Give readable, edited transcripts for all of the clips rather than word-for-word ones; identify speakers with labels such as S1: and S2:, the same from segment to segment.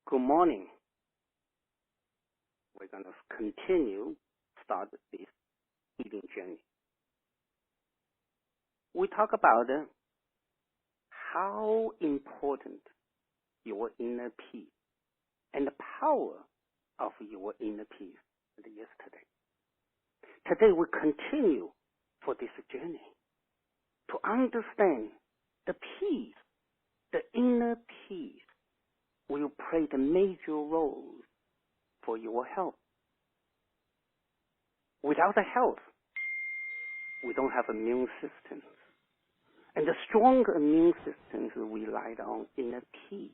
S1: Good morning. We're going to start this healing journey. We talk about how important your inner peace and the power of your inner peace yesterday. Today we continue for this journey to understand the peace, the inner peace will play the major role for your health. Without the health, we don't have immune systems. And the stronger immune systems rely on inner peace.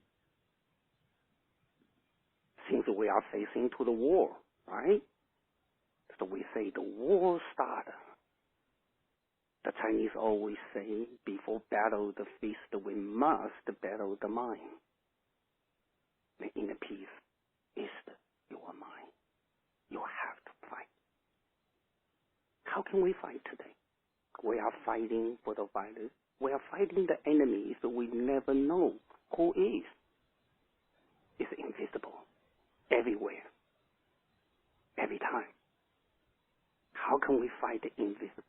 S1: Since we are facing to the war, right? So we say the war starter. The Chinese always say, before battle the fist, we must battle the mind. The inner peace is your mind. You have to fight. How can we fight today? We are fighting for the virus. We are fighting the enemies we never know who is. It's invisible. Everywhere. Every time. How can we fight the invisible?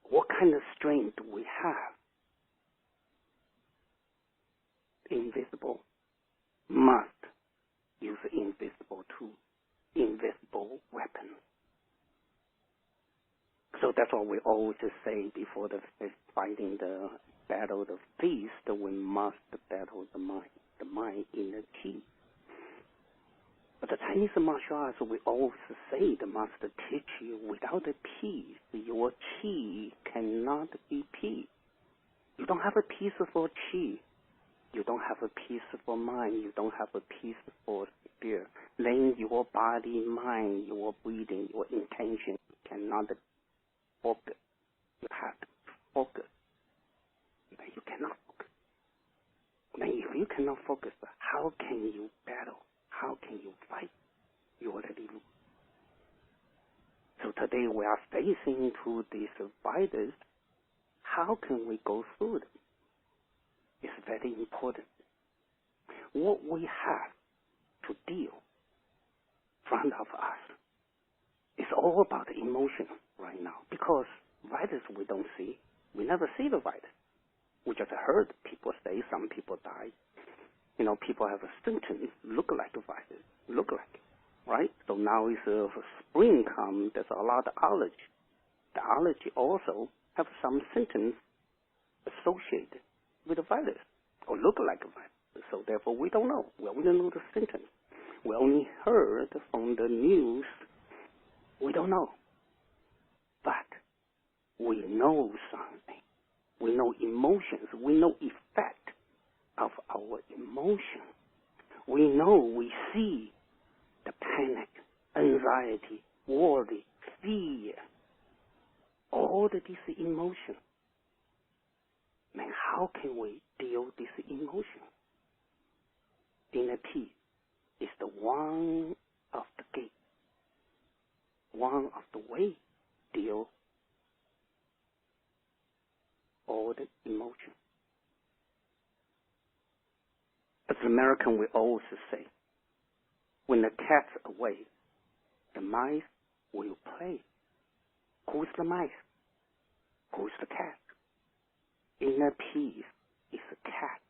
S1: What kind of strength we have? Invisible must use invisible tools, invisible weapons. So that's what we always say before fighting the battle of the fist, we must battle the mind inner key. But the Chinese martial arts, we always say the master teach you, without the peace, your qi cannot be peace. You don't have a peaceful qi. You don't have a peaceful mind. You don't have a peaceful spirit. Then your body, mind, your breathing, your intention cannot focus. You have to focus. Then you cannot focus. Then if you cannot focus, how can you battle? How can you fight? You already lose. So today we are facing to these fighters. How can we go through them? It's very important. What we have to deal in front of us is all about emotion right now. Because virus we don't see. We never see the virus. We just heard people say some people die. People have symptoms look like a virus, look like it, right? So now it's spring come, there's a lot of allergy. The allergy also have some symptoms associated with the virus or look like a virus. So therefore we don't know. We don't know the symptoms. We only heard from the news. We don't know. But we know something. We know emotions. We know effect of our emotion. We know, we see the panic, anxiety, worry, fear, all of these emotions. Man, how can we deal with this emotion? Inner peace is the one of the gate, one of the way to deal all the emotion. As American, we always say, when the cat's away, the mice will play. Who's the mice? Who's the cat? Inner peace is a cat.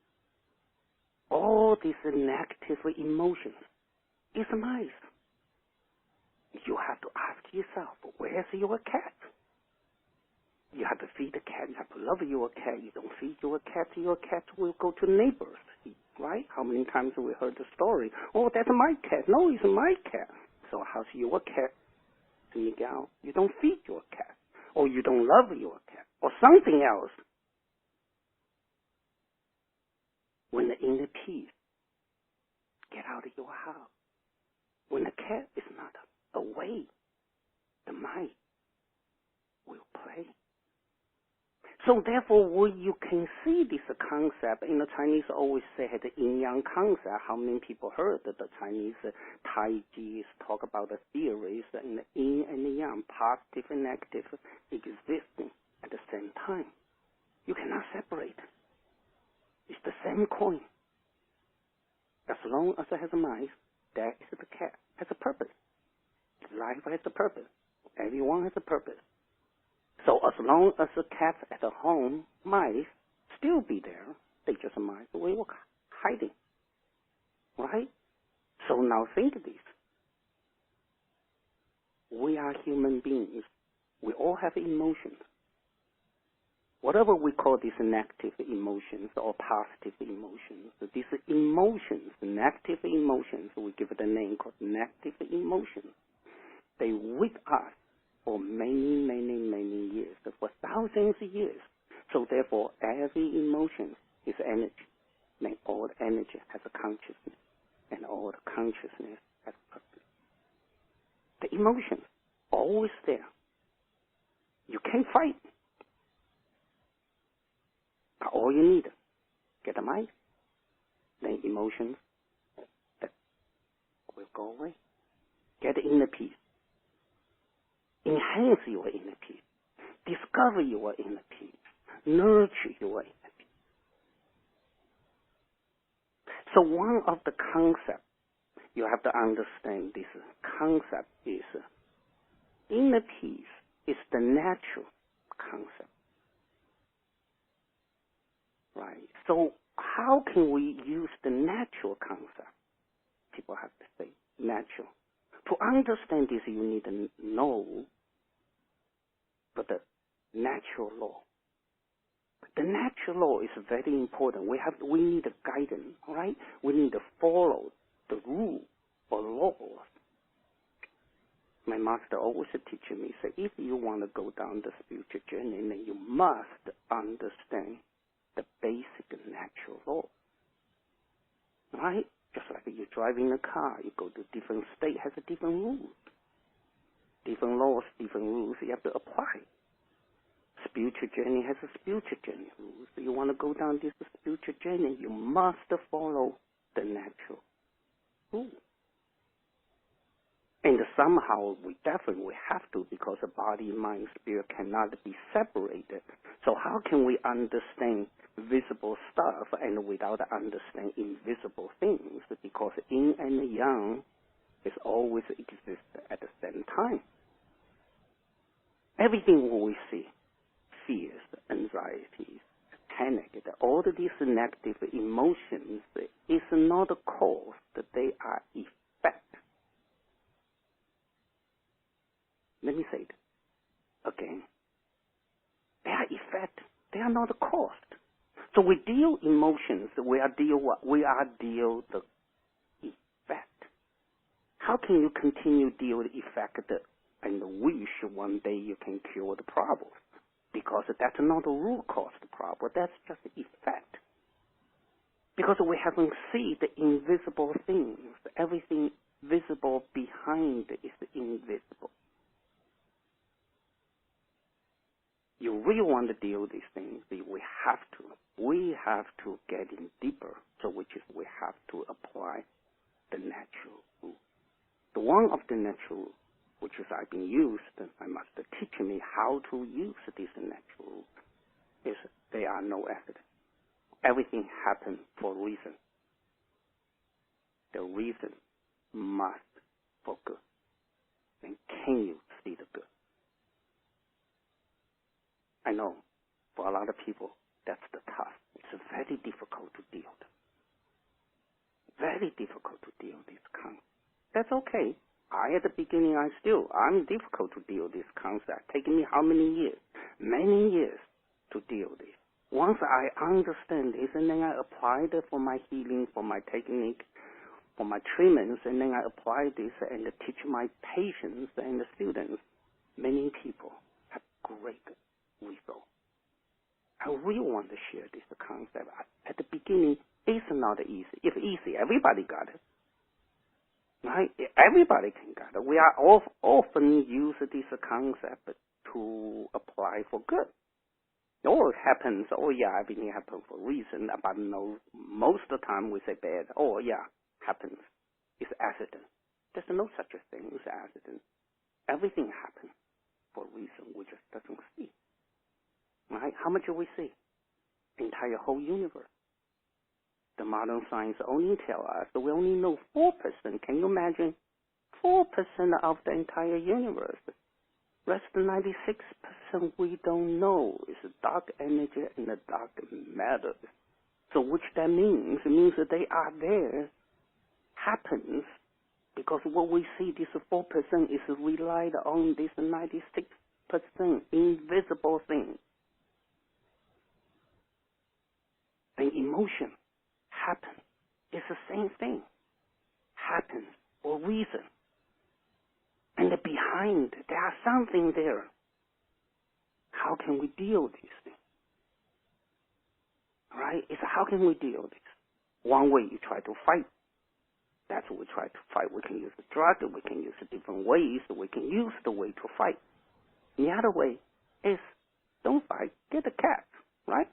S1: All these negative emotions is mice. You have to ask yourself, where's your cat? You have to feed the cat. You have to love your cat. You don't feed your cat will go to neighbors. Right? How many times have we heard the story? Oh, that's my cat. No, it's my cat. So how's your cat sneak out? You don't feed your cat. Or you don't love your cat. Or something else. When the inner peace get out of your house. When the cat is not away, the mice will play. So therefore, you can see this concept. In the Chinese always say the yin-yang concept. How many people heard that the Chinese Tai Chi talk about the theories in the yin and the yang, positive and negative, existing at the same time. You cannot separate. It's the same coin. As long as it has a mind, that is the cat. Has a purpose. Life has a purpose. Everyone has a purpose. So as long as the cats at the home, mice still be there. They just mice. We were hiding. Right? So now think this. We are human beings. We all have emotions. Whatever we call these negative emotions or positive emotions, these emotions, negative emotions, we give it a name called negative emotions. They with us for many, many, many years, for thousands of years. So therefore, every emotion is energy. And all the energy has a consciousness, and all the consciousness has a purpose. The emotions, always there. You can't fight. All you need, get a mind, then emotions that will go away. Get inner peace. Enhance your inner peace. Discover your inner peace. Nurture your inner peace. So one of the concepts you have to understand, this concept is inner peace is the natural concept. Right. So how can we use the natural concept? People have to say natural. To understand this, you need to know the natural law. The natural law is very important. We need a guidance, right? We need to follow the rule or laws. My master always teaches me, say, if you want to go down the spiritual journey, then you must understand the basic natural law. Right? Just like you're driving a car, you go to different state, has a different rules. Different laws, different rules you have to apply. Spiritual journey has a spiritual journey rules. So you want to go down this spiritual journey, you must follow the natural rule. And somehow we definitely have to, because the body, mind, spirit cannot be separated. So how can we understand visible stuff and without understanding invisible things? Because yin and yang is always exist at the same time. Everything we see, fears, anxieties, panic, all of these negative emotions is not a cause, that they are effect. Let me say it again. They are effect. They are not a cause. So we deal emotions. We are deal what? We are deal the effect. How can you continue deal the effect and wish one day you can cure the problem? Because that's not the root cause of the problem. That's just the effect. Because we haven't seen the invisible things. Everything visible behind is invisible. You really want to deal with these things, we have to get in deeper. So which is we have to apply the natural rule. The one of the natural, which is I've been used, my master teaching me how to use this natural rule, is there are no accidents. Everything happens for a reason. The reason must for good. And can you see the good? I know for a lot of people that's the tough. It's very difficult to deal with. Very difficult to deal with this concept. That's okay. At the beginning, I'm difficult to deal with this concept. Taking me how many years? Many years to deal with this. Once I understand this, and then I applied it for my healing, for my technique, for my treatments, and then I apply this and teach my patients and the students. Many people have great results. I really want to share this concept. At the beginning, it's not easy. If easy, everybody got it. Right? Everybody can get it. We are often use this concept to apply for good. Or it happens, everything happens for a reason, but no, most of the time we say bad, happens. It's accident. There's no such a thing as accident. Everything happens for a reason we just doesn't see. Right? How much do we see? The entire whole universe. The modern science only tell us that we only know 4%. Can you imagine? 4% of the entire universe. Rest 96% we don't know. It's dark energy and the dark matter. So which that means? It means that they are there, happens, because what we see, this 4% is relied on this 96% invisible thing. And emotion happens. It's the same thing. Happens for reason. And behind, there are something there. How can we deal with these things? Right? It's how can we deal with this? One way you try to fight. That's what we try to fight. We can use the drug. We can use different ways. We can use the way to fight. The other way is don't fight. Get a cat. Right?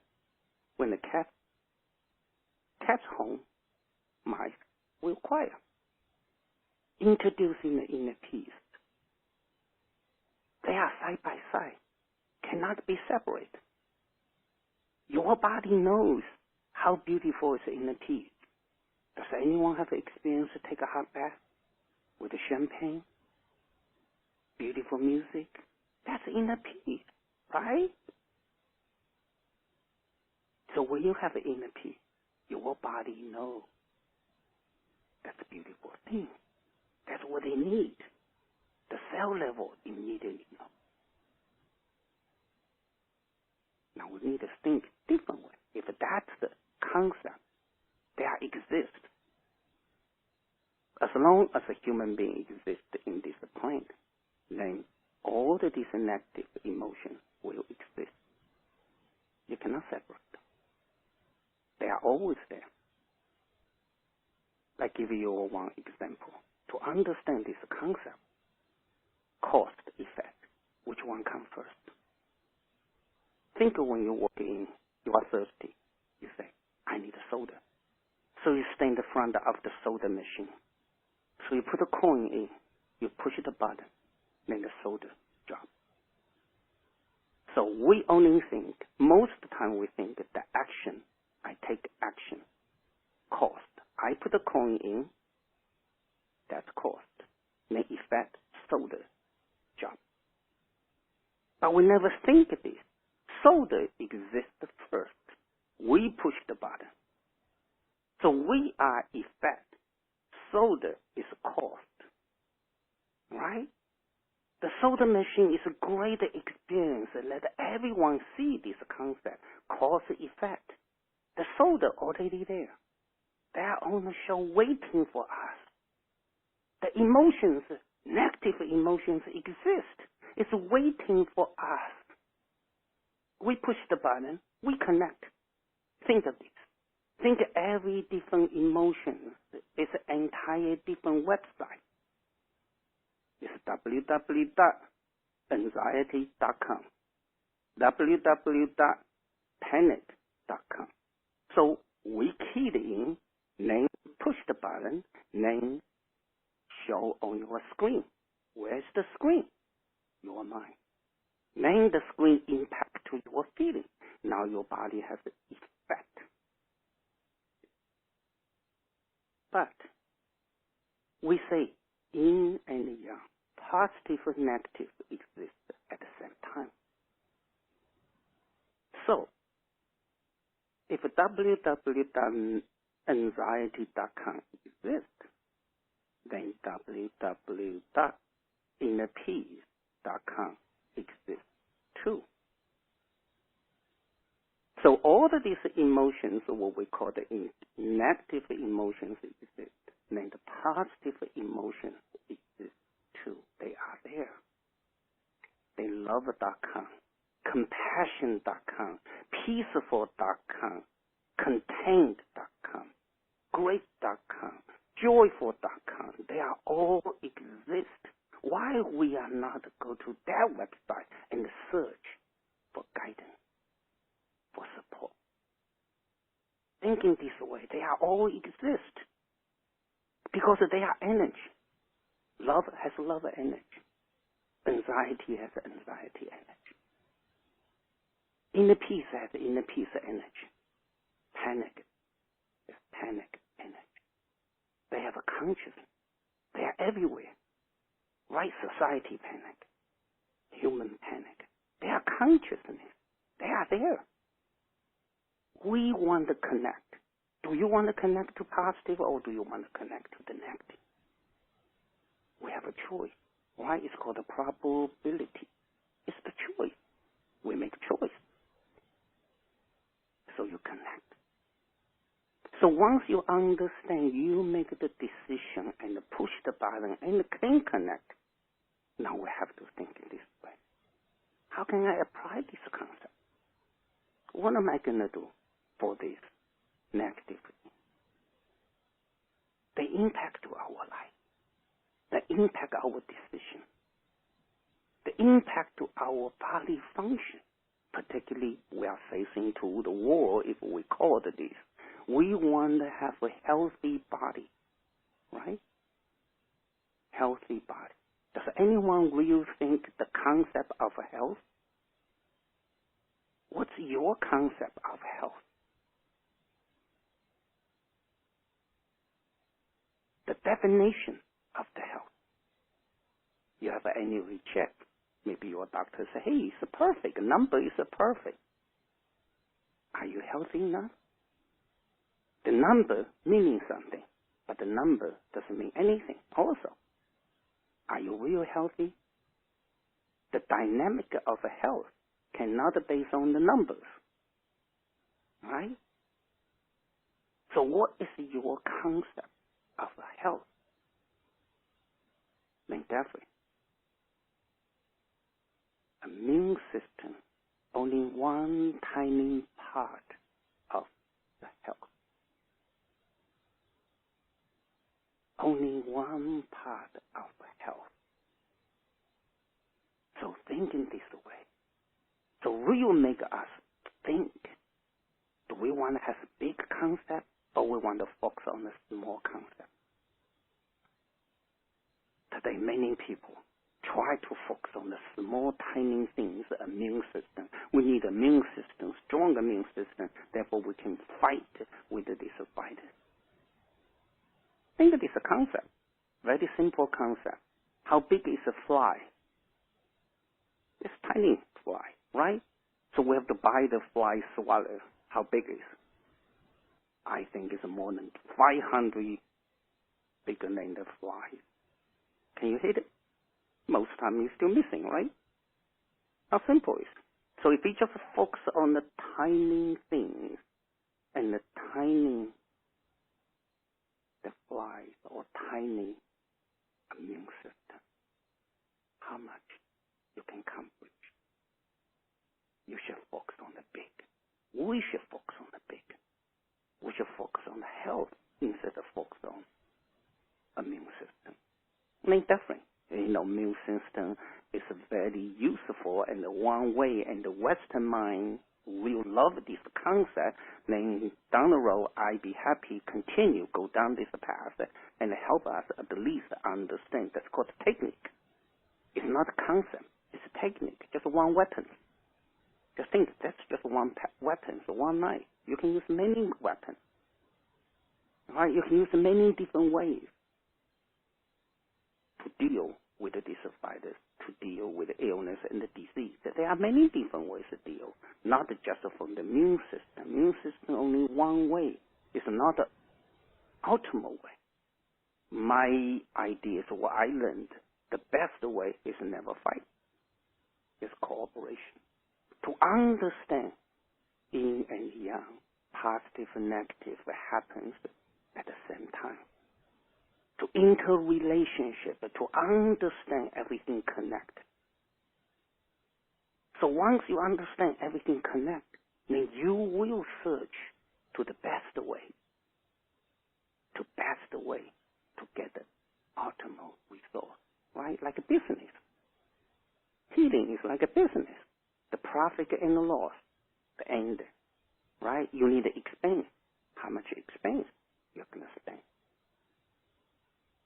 S1: When the cat's home, mice will quiet. Introducing the inner peace. They are side by side, cannot be separated. Your body knows how beautiful is inner peace. Does anyone have experience to take a hot bath with the champagne, beautiful music? That's inner peace, right? So when you have inner peace, your body knows that's a beautiful thing. That's what they need. The cell level immediately know. Now we need to think different way. If that's the concept, there exists. As long as a human being exists in this plane, then all the these negative emotions will exist. You cannot separate them. They are always there. I give you one example. To understand this concept, cause effect, which one comes first? Think when you walk in, you are thirsty. You say, I need a soda. So you stand in front of the soda machine. So you put a coin in, you push the button, then the soda drops. So we only think, most of the time we think that the action, I take action, cost. I put a coin in, that's cost. Then effect, soda drop. But we never think of this. Soda exists first. We push the button. So we are effect. Soda is cost. Right? The soda machine is a great experience. Let everyone see this concept. Cause effect. The soda already there. They are on the show waiting for us. The emotions, negative emotions exist. It's waiting for us. We push the button. We connect. Think of this. Think every different emotion is an entire different website. It's www.anxiety.com, www.panic.com. So we keyed in, then push the button, then show on your screen. Where's the screen? Your mind. Then the screen impact to your feeling. Now your body has an effect. But we say yin and yang, positive and negative exist at the same time. So if www.anxiety.com exists, then www.innerpeace.com exists too. So all of these emotions, what we call the negative emotions exist. Then the positive emotions exist too. They are there. They love.com, compassion.com, peaceful.com, contained.com, great.com, joyful.com. They are all exist. Why we are not go to that website and search for guidance, for support? Thinking this way, they are all exist because they are energy. Love has love energy. Anxiety has anxiety energy. Inner peace has inner peace energy. Panic is panic. They have a consciousness. They are everywhere. Right? Society panic. Human panic. They are consciousness. They are there. We want to connect. Do you want to connect to positive or do you want to connect to the negative? We have a choice. Why? It's called a probability. It's the choice. We make a choice. So you connect. So once you understand, you make the decision and push the button and can connect. Now we have to think in this way. How can I apply this concept? What am I going to do for this negative thing? The impact to our life. The impact our decision. The impact to our body function. Particularly, we are facing to the war, if we call it this. We want to have a healthy body, right? Healthy body. Does anyone really think the concept of health? What's your concept of health? The definition of the health. You have any recheck? Maybe your doctor say, hey, it's perfect. The number is perfect. Are you healthy enough? The number meaning something, but the number doesn't mean anything also. Are you really healthy? The dynamic of health cannot be based on the numbers, right? So what is your concept of health? Then definitely, immune system, only one tiny part of the health. Only one part of health. So thinking this way. So will make us think. Do we want to have a big concept or we want to focus on a small concept? Today many people try to focus on the small tiny things, immune system. We need immune system, strong immune system, therefore we can fight with this virus. Think of this concept, very simple concept. How big is a fly? It's tiny fly, right? So we have to buy the fly swatter. How big is it? I think it's more than 500 bigger than the fly. Can you hit it? Most time it's still missing, right? How simple is it? So if we just focus on the tiny things and the tiny the flies or tiny immune system, how much you can accomplish. You should focus on the big. We should focus on the big. We should focus on the health instead of focus on immune system. I mean, definitely, immune system is very useful and one way, and the Western mind will love this concept, then down the road, I'd be happy continue, go down this path and help us at least understand. That's called technique. It's not a concept. It's a technique, just one weapon. Just think, that's just one weapon, so one knife. You can use many weapons. Right? You can use many different ways to deal with this virus, to deal with illness and the disease. There are many different ways to deal, not just from the immune system. Immune system only one way. It's not the ultimate way. My idea is what I learned. The best way is never fight. It's cooperation. To understand yin and yang, positive and negative happens at the same time. To interrelationship, to understand everything connected. So once you understand everything connected, then you will search to the best way, to get the optimal result, right? Like a business. Healing is like a business. The profit and the loss, the end, right? You need to expand. How much expense you're going to spend?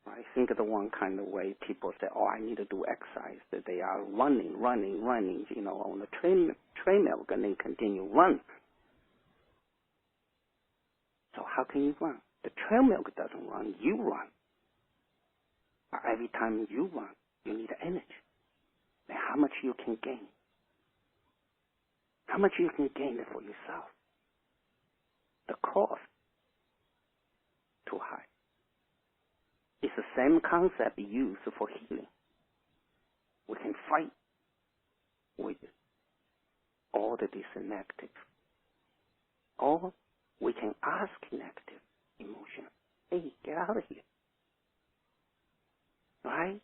S1: I think of the one kind of way people say, oh, I need to do exercise. That they are running, on the treadmill, and then continue run. So how can you run? The trail milk doesn't run, you run. But every time you run, you need energy. Then how much you can gain? How much you can gain it for yourself? The cost, too high. It's the same concept used for healing. We can fight with all the negative. Or we can ask negative emotion, hey, get out of here. Right?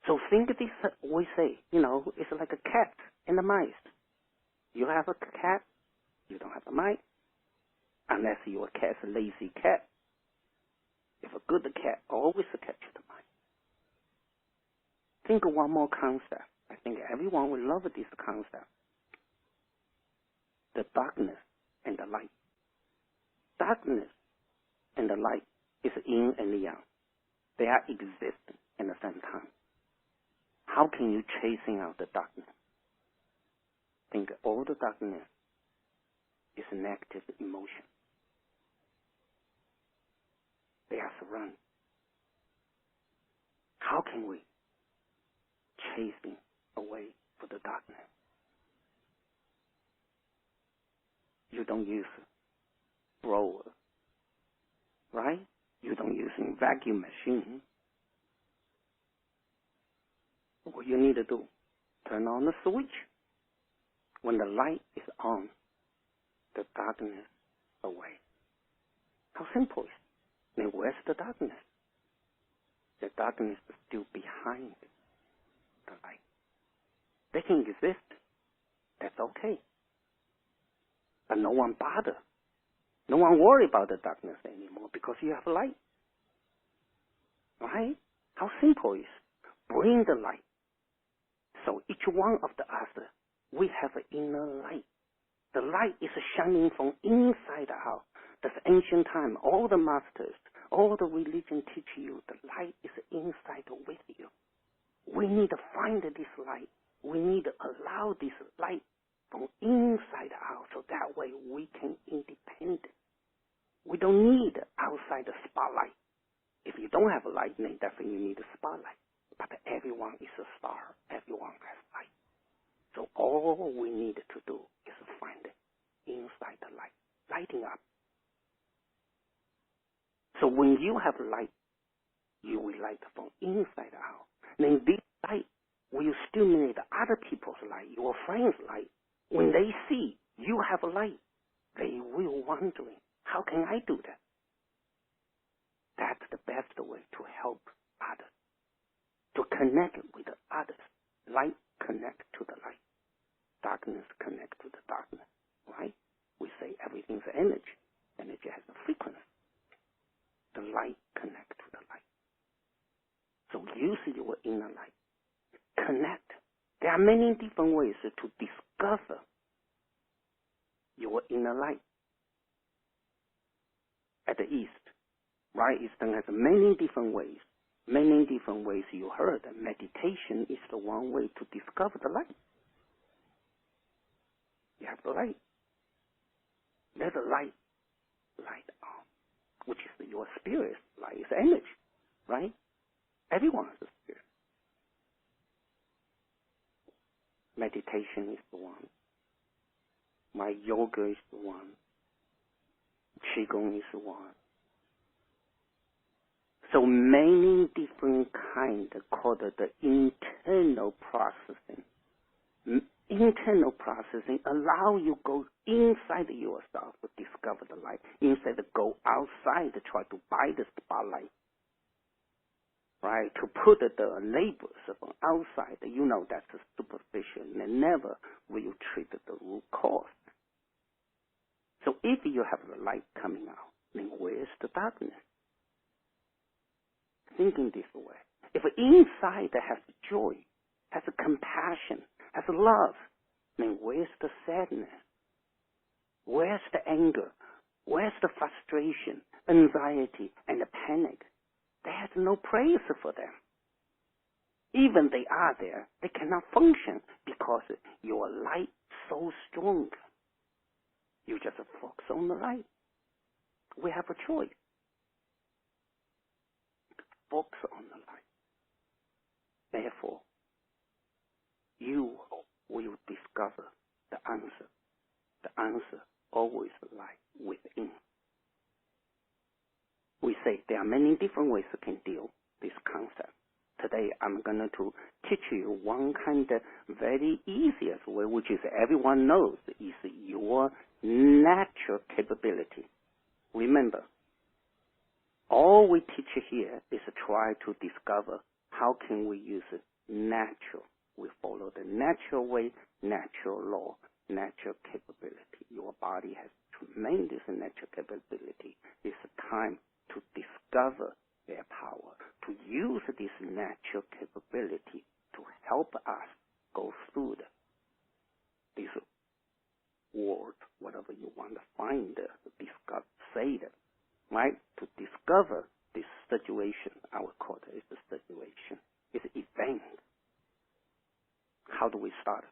S1: So think this, we say, it's like a cat and a mice. You have a cat, you don't have a mice. Unless your cat's a lazy cat. If a good cat always catch the mice. Think of one more concept. I think everyone will love this concept. The darkness and the light. Darkness and the light is yin and yang. They are existing at the same time. How can you chasing out the darkness? Think all the darkness is negative emotion. They are surrounded. How can we chasing away for the darkness? You don't use blower, right? You don't use a vacuum machine. What you need to do, turn on the switch. When the light is on, the darkness away. How simple is it? Then where's the darkness? The darkness is still behind the light. They can exist. That's okay. But no one bother. No one worry about the darkness anymore because you have light. Right? How simple is it? Bring the light. So each one of the us, we have an inner light. The light is shining from inside out. That's ancient time. All the masters, all the religion teach you the light is inside with you. We need to find this light. We need to allow this light from inside out so that way we can independent. We don't need outside the spotlight. If you don't have a light, then definitely you need a spotlight. But everyone is a star. Everyone has light. So all we need to do is find it inside the light, lighting up. So when you have light, you will light from inside out. Then this light will stimulate other people's light, your friends' light. When they see you have a light, they will wondering, how can I do that? That's the best way to help others, to connect with others. Light connect to the light. Darkness connect to the darkness, right? We say everything's energy. Energy has a frequency. The light connect to the light. So use your inner light. Connect. There are many different ways to discover your inner light. At the East, right? Eastern has many different ways. Many different ways you heard. Meditation is the one way to discover the light. You have the light. Let the light on, which is your spirit. Light is energy, right? Everyone has a spirit. Meditation is the one. My yoga is the one. Qigong is the one. So many different kinds called the internal processing. Internal processing allow you go inside yourself to discover the light instead of go outside to try to buy the spotlight. Right? To put the labels from outside, that's superficial and never will you treat the root cause. So if you have the light coming out, then where's the darkness? Thinking this way. If inside has joy, has compassion, has love, then where's the sadness? Where's the anger? Where's the frustration, anxiety, and the panic? There's no place for them. Even they are there, they cannot function because your light so strong. You just focus on the light. we have a choice. Focus on the light. Therefore, you will discover the answer. The answer always lies within. We say there are many different ways you can deal with this concept. Today, I'm going to teach you one kind of very easiest way, which is everyone knows, is your natural capability. Remember, all we teach here is try to discover how can we use it natural. We follow the natural way, natural law, natural capability. Your body has tremendous natural capability. It's time to discover their power, to use this natural capability to help us go through this world, whatever you want to find, discover, say that, right? To discover this situation, I would call it a situation. It's an event. How do we start?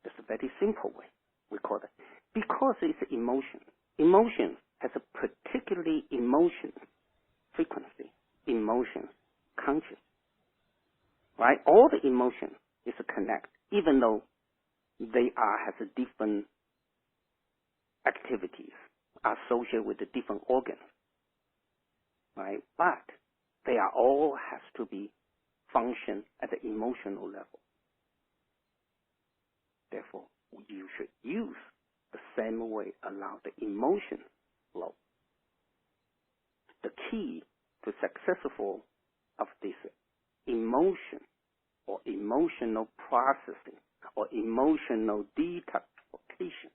S1: It's a very simple way. We call it, because it's emotion. Emotion has a particularly emotion frequency, emotion conscious, right? All the emotion is a connect, even though they has a different activities associated with the different organs, right? But they are all has to be function at the emotional level. Therefore, you should use the same way allow the emotion flow. The key to successful of this emotion or emotional processing or emotional detoxification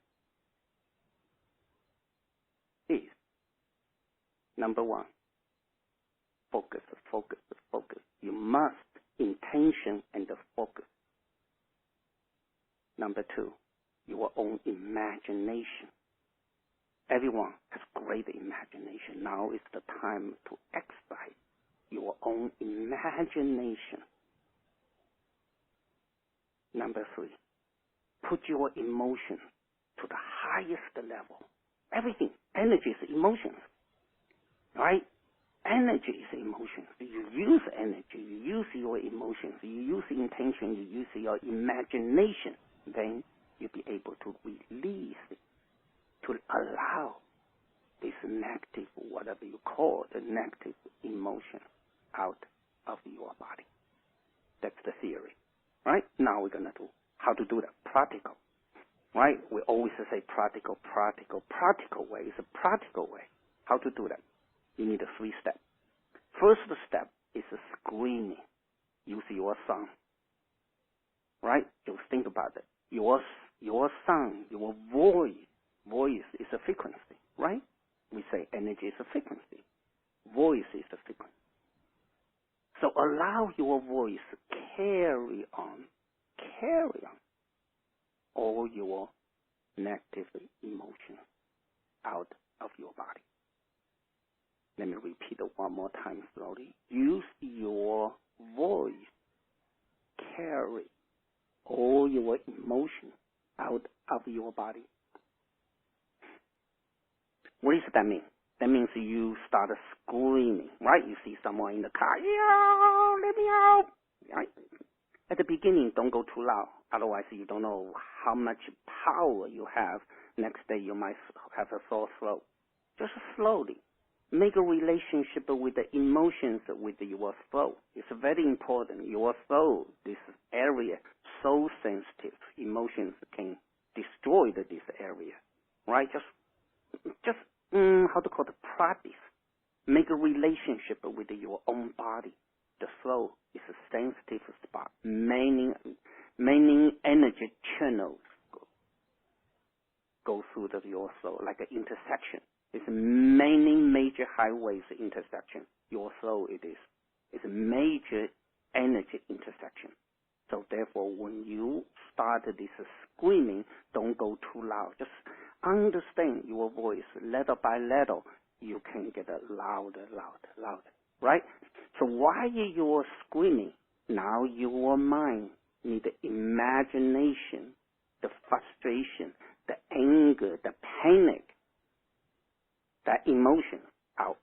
S1: is, number one, focus, focus, focus. You must intention and focus. Number two, your own imagination. Everyone has great imagination. Now is the time to exercise your own imagination. Number three, put your emotion to the highest level. Everything, energy is emotions, right? Energy is emotions. You use energy, you use your emotions, you use intention, you use your imagination. Then you'll be able to release it, to allow this negative, whatever you call the negative emotion, out of your body. That's the theory, right? Now we're going to do how to do that. Practical, right? We always say practical way. It's a practical way. How to do that? You need a 3-step. First step is a screening. Use your sound, right? Just think about it. Your sound, your voice is a frequency, right? We say energy is a frequency. Voice is a frequency. So allow your voice carry on all your negative emotions out of your body. Let me repeat it one more time slowly. Use your voice carry all your emotion out of your body. What does that mean? That means you start screaming, right? You see someone in the car, yeah, let me out, right? At the beginning, don't go too loud. Otherwise, you don't know how much power you have. Next day, you might have a sore throat. Just slowly. Make a relationship with the emotions with your throat. It's very important. Your throat, this area, so sensitive. Emotions can destroy this area, right? Just how to call it, practice. Make a relationship with your own body. The throat is a sensitive spot. Many energy channels go through your throat, like an intersection. It's many major highways intersection. Your throat it's a major energy intersection. So therefore, when you start this screaming, don't go too loud. Just understand your voice. Little by little, you can get louder, right? So while you're screaming, now your mind needs the imagination, the frustration, the anger, the panic that emotion out.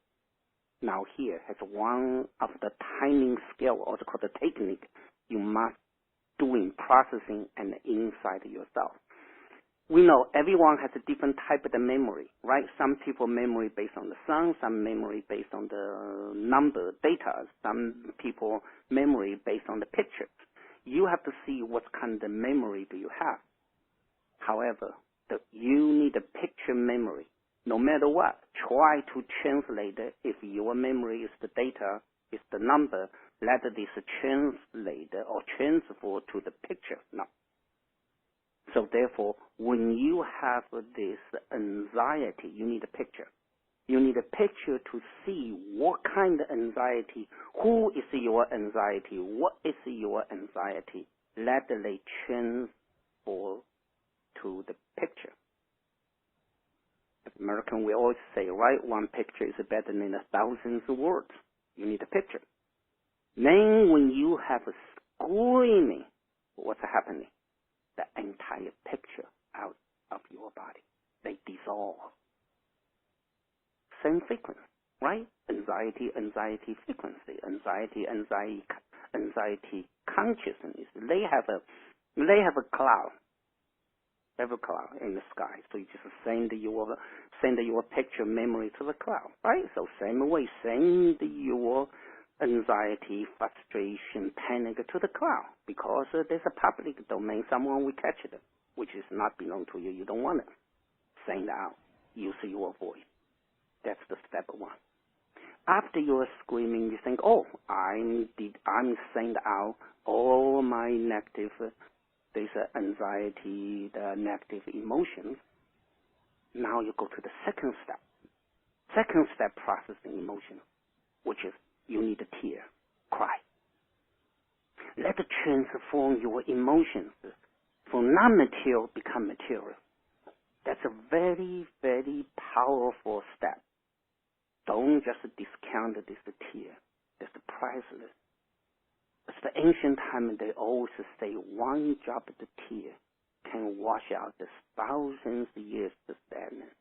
S1: Now here has one of the timing scale, also called the technique, you must do in processing and inside yourself. We know everyone has a different type of the memory, right? Some people memory based on the sound, some memory based on the number, data, some people memory based on the pictures. You have to see what kind of memory do you have. However, you need a picture memory. No matter what, try to translate it. If your memory is the data, is the number, let this translate or transfer to the picture. No. So therefore, when you have this anxiety, you need a picture. You need a picture to see what kind of anxiety, who is your anxiety, what is your anxiety. Let it transfer to the picture. As American, we always say, right, one picture is better than 1,000 words. You need a picture. Then when you have a screaming, what's happening? The entire picture out of your body. They dissolve. Same frequency, right? Anxiety frequency, anxiety consciousness. They have a cloud. They have a cloud in the sky. So you just send your picture memory to the cloud, right? So same way, send your anxiety, frustration, panic to the cloud, because there's a public domain. Someone will catch it, which is not belong to you. You don't want it. Send out. Use your voice. That's the step one. After you're screaming, you think, oh, I'm send out all my negative, there's anxiety, the negative emotions. Now you go to the second step. Second step, processing emotions, which is you need a tear, cry. Let it transform your emotions from non-material become material. That's a very, very powerful step. Don't just discount this tear. That's priceless. As the ancient time, they always say one drop of the tear can wash out the thousands of years of sadness.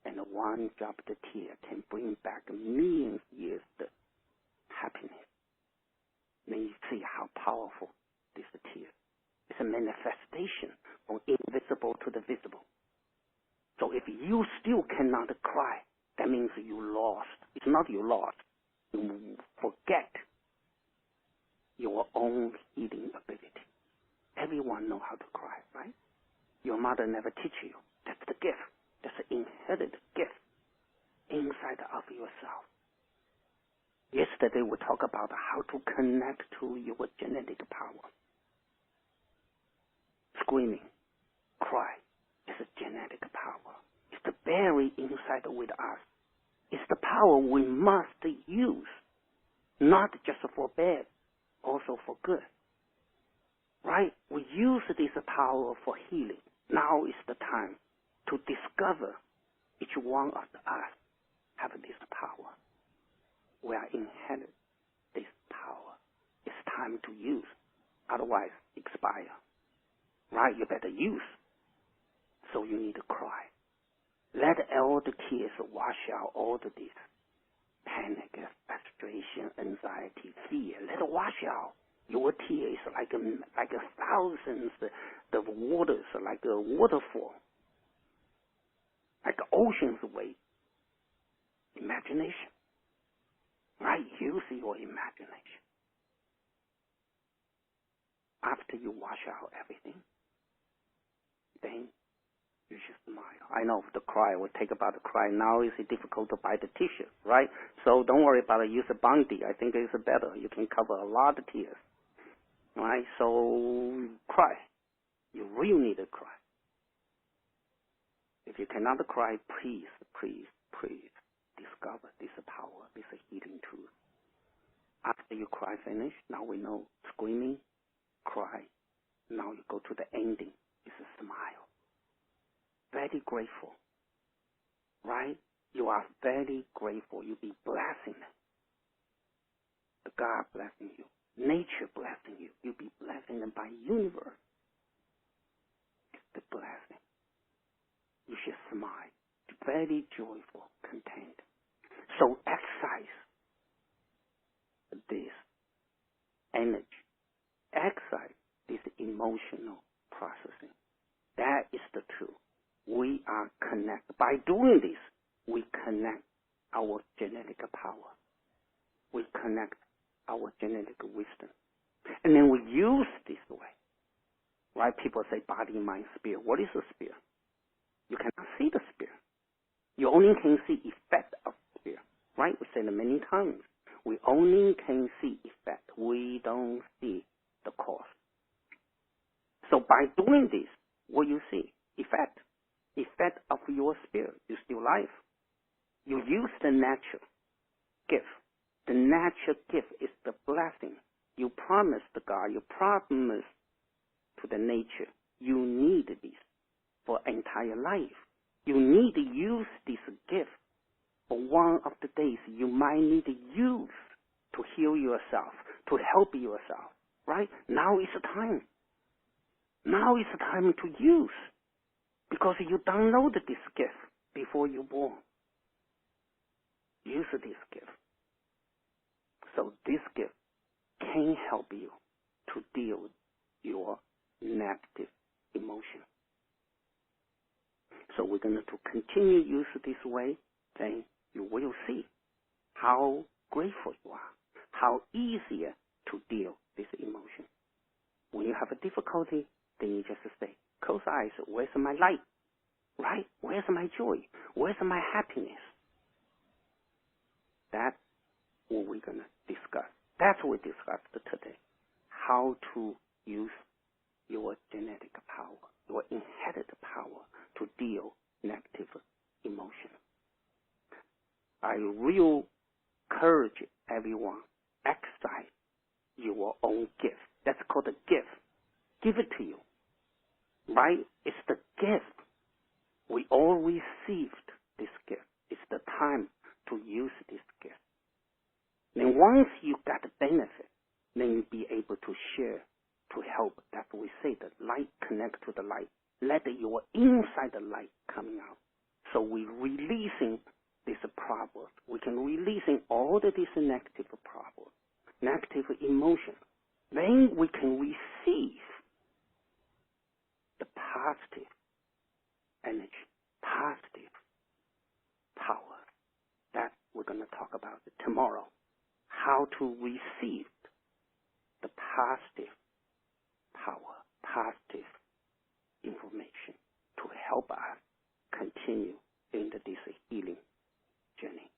S1: And one drop of the tear can bring back millions of years of happiness. Then you see how powerful this tear. It's a manifestation from invisible to the visible. So if you still cannot cry, that means you lost. It's not you lost. You forget your own healing ability. Everyone knows how to cry, right? Your mother never teach you. That's the gift. That's an inherited gift inside of yourself. Yesterday we talked about how to connect to your genetic power. Screaming, cry, is a genetic power. It's the very inside with us. It's the power we must use, not just for bad, also for good. Right? We use this power for healing. Now is the time to discover each one of us have this power. We are inherit this power. It's time to use. Otherwise, expire. Right? You better use. So you need to cry. Let all the tears wash out all of this. Panic, frustration, anxiety, fear. Let it wash out. Your tears like thousands of waters, like a waterfall. Like ocean's wave. Imagination. Right? Use your imagination. After you wash out everything, then you should smile. I know the cry will take about the cry. Now it's difficult to buy the tissue, right? So don't worry about it. Use a Bondi. I think it's better. You can cover a lot of tears. Right? So cry. You really need to cry. If you cannot cry, please discover this power, this healing truth. After you cry finish, now we know screaming, cry. Now you go to the ending. It's a smile. Very grateful. Right? You are very grateful. You be blessing. The God blessing you. Nature blessing you. You be blessing them by universe. It's the blessing. You should smile. very joyful, content. So exercise this energy, exercise this emotional processing. That is the truth. We are connected. By doing this, we connect our genetic power. We connect our genetic wisdom. And then we use this way. Right? People say body, mind, spirit. What is a spirit? You cannot see the spirit. You only can see effect of spirit. Right? We said it many times. We only can see effect. We don't see the cause. So by doing this, what you see? Effect. Effect of your spirit. You're still alive. You use the natural gift. The natural gift is the blessing. You promise to God, you promise to the nature, you need this for entire life. You need to use this gift for one of the days you might need to use to heal yourself, to help yourself, right? Now is the time. Now is the time to use, because you downloaded this gift before you were born. Use this gift. So this gift can help you to deal with your negative emotion. So we're going to continue use this way, then you will see how grateful you are, how easier to deal with this emotion. When you have a difficulty, then you just say, close eyes, where's my light? Right? Where's my joy? Where's my happiness? That's what we're going to discuss. That's what we discussed today. How to use your genetic power, your inherited power to deal negative emotion. I really encourage everyone, exercise your own gift. That's called a gift. Give it to you. Right? It's the gift. We all received this gift. It's the time to use this gift. Then once you got the benefit, then you'll be able to share, to help. That's what we say, the light connect to the light. Let your inside the light coming out. So we're releasing this problem. We can releasing all of this negative problem, negative emotion. Then we can receive the positive energy, positive power. That we're going to talk about tomorrow. How to receive the positive power, positive information to help us continue in this healing journey.